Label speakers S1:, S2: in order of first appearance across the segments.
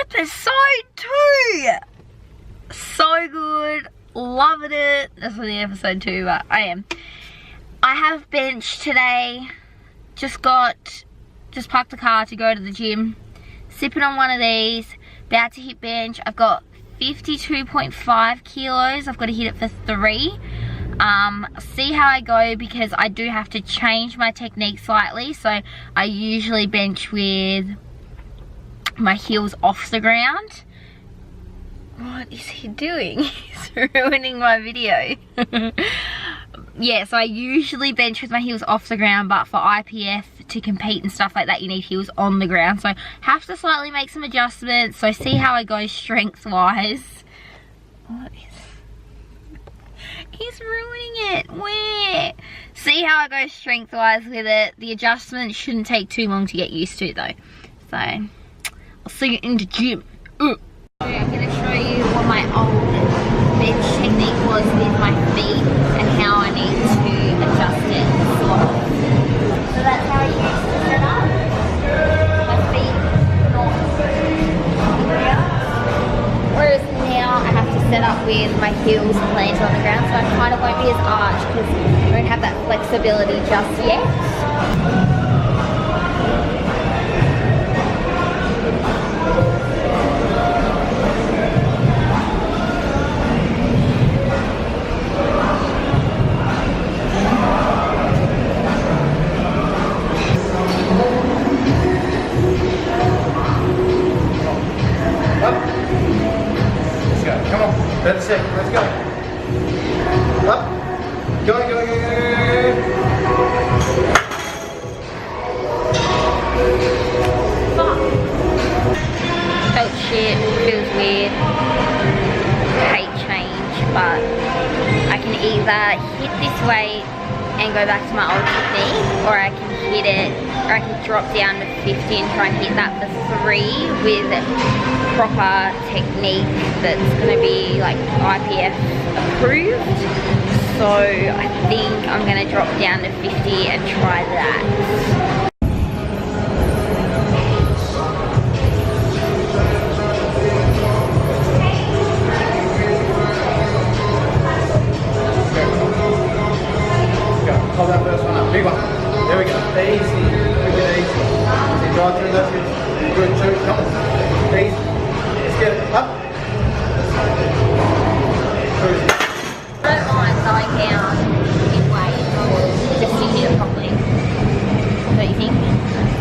S1: episode 2. So good, loving it. That's only episode 2, but I am. I have bench today. Just parked the car to go to the gym. Sipping on one of these. About to hit bench. I've got 52.5 kilos. I've got to hit it for 3. See how I go, because I do have to change my technique slightly. So I usually bench with my heels off the ground. What is he doing? He's ruining my video. Yeah, so I usually bench with my heels off the ground, but for IPF to compete and stuff like that, you need heels on the ground. So I have to slightly make some adjustments. So see how I go strength wise. What is... He's ruining it. Where? See how I go strength wise with it. The adjustments shouldn't take too long to get used to though. So I'll see you in the gym. I'm going to show you what my old bench technique was with my feet and how I need to adjust it. So that's how I used to set up. My feet not on the ground. Whereas now I have to set up with my heels planted on the ground, so I kind of won't be as arched because I don't have that flexibility just yet.
S2: Come on, that's it, let's go. Up. Go.
S1: Felt shit, feels weird. Hate change, but I can either hit this weight and go back to my old technique, or I can hit it, or I can drop down to 50 and try and hit that for 3 with proper technique that's going to be like IPF approved. So I think I'm going to drop down to 50 and try that.
S2: Hold that first one up, big one. There we go. Easy, easy. Easy, drive through those hips. Good, 2, come on. Easy. Let's get it up. Cruising.
S1: I don't mind going down in weight just to hit it properly. Don't you think?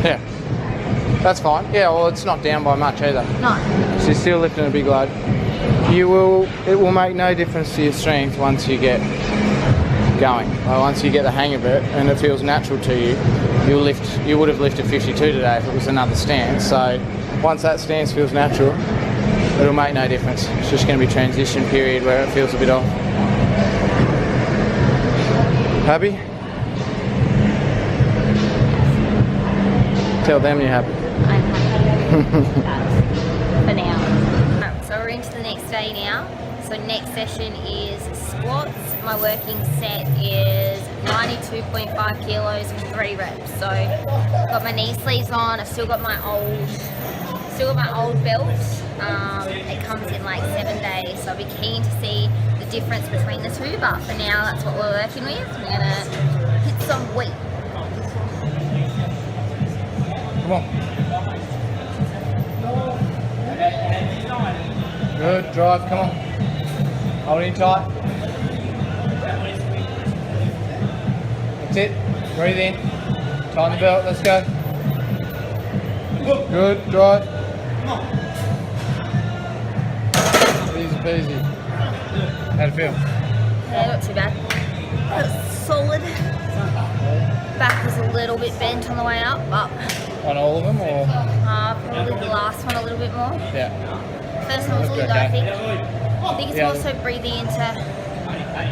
S2: Yeah. That's fine. Yeah, well, it's not down by much either.
S1: No.
S2: So you're still lifting a big load. It will make no difference to your strength once you get going. Well, once you get the hang of it and it feels natural to you, you would have lifted 52 today if it was another stance. So once that stance feels natural, it'll make no difference. It's just going to be a transition period where it feels a bit off. Happy? Tell them you're happy.
S1: I'm happy. For now. So we're into the next day now. So next session is squats. My working set is 92.5 kilos for 3 reps. So I've got my knee sleeves on. I've still got my old belt. It comes in like 7 days. So I'll be keen to see the difference between the two. But for now, that's what we're working with. We're gonna hit some weight.
S2: Come on. Good, drive, come on. Hold it tight. That's it. Breathe in. Tighten the belt. Let's go. Good. Drive. Easy peasy. How'd it feel?
S1: Yeah, not too bad. That's solid. Back was a little bit bent on the way up, but...
S2: On all of them, or?
S1: Probably the last one a little bit more.
S2: Yeah.
S1: First one was good, I think. I think it's also breathing into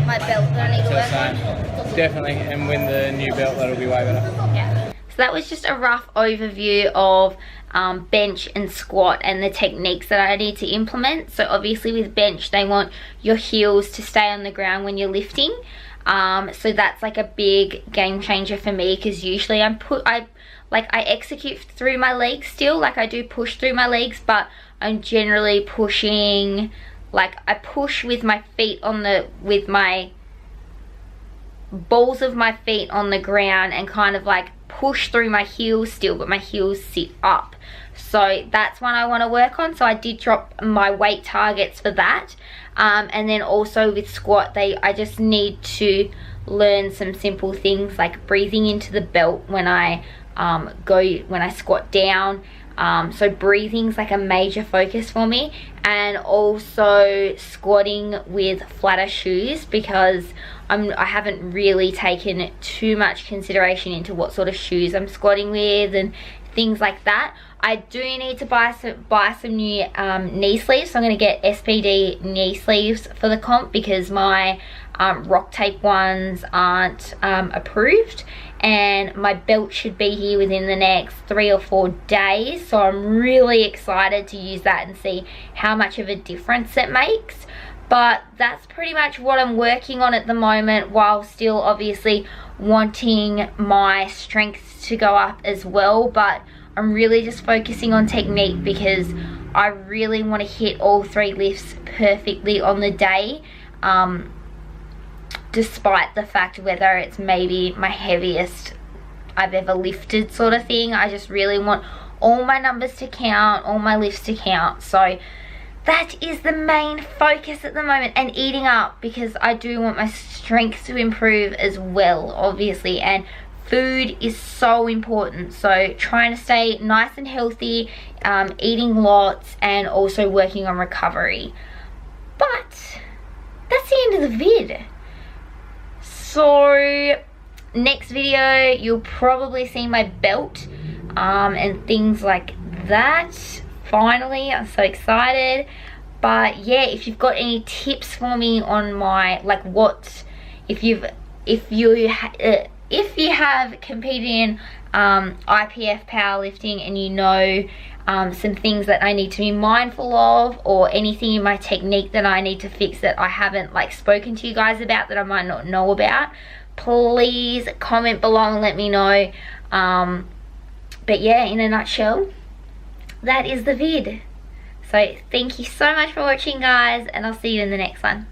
S1: my belt that I need to work on.
S2: Definitely, and when the new belt, that'll be way better.
S1: Yeah. So that was just a rough overview of bench and squat and the techniques that I need to implement. So obviously with bench, they want your heels to stay on the ground when you're lifting. So that's like a big game changer for me, because usually I execute through my legs still, like I do push through my legs, but I'm generally pushing, like I push with my feet on the, with my balls of my feet on the ground and kind of like push through my heels still, but my heels sit up. So that's one I want to work on. So I did drop my weight targets for that. And then also with squat, I just need to learn some simple things like breathing into the belt when I squat down. So breathing's like a major focus for me, and also squatting with flatter shoes, because I haven't really taken too much consideration into what sort of shoes I'm squatting with and things like that. I do need to buy some new knee sleeves, so I'm going to get SPD knee sleeves for the comp, because my rock tape ones aren't approved, and my belt should be here within the next 3 or 4 days. So I'm really excited to use that and see how much of a difference it makes. But that's pretty much what I'm working on at the moment, while still obviously wanting my strength to go up as well. But I'm really just focusing on technique, because I really want to hit all 3 lifts perfectly on the day, despite the fact whether it's maybe my heaviest I've ever lifted sort of thing. I just really want all my numbers to count, all my lifts to count. So that is the main focus at the moment, and eating up, because I do want my strength to improve as well, obviously, and food is so important. So trying to stay nice and healthy, eating lots, and also working on recovery. But that's the end of the vid. So next video you'll probably see my belt and things like that. Finally, I'm so excited. But yeah, if you've got any tips for me on my, like, what if you have competed in IPF powerlifting, and you know some things that I need to be mindful of, or anything in my technique that I need to fix that I haven't like spoken to you guys about, that I might not know about, please comment below and let me know. But yeah, in a nutshell, that is the vid. So thank you so much for watching, guys, and I'll see you in the next one.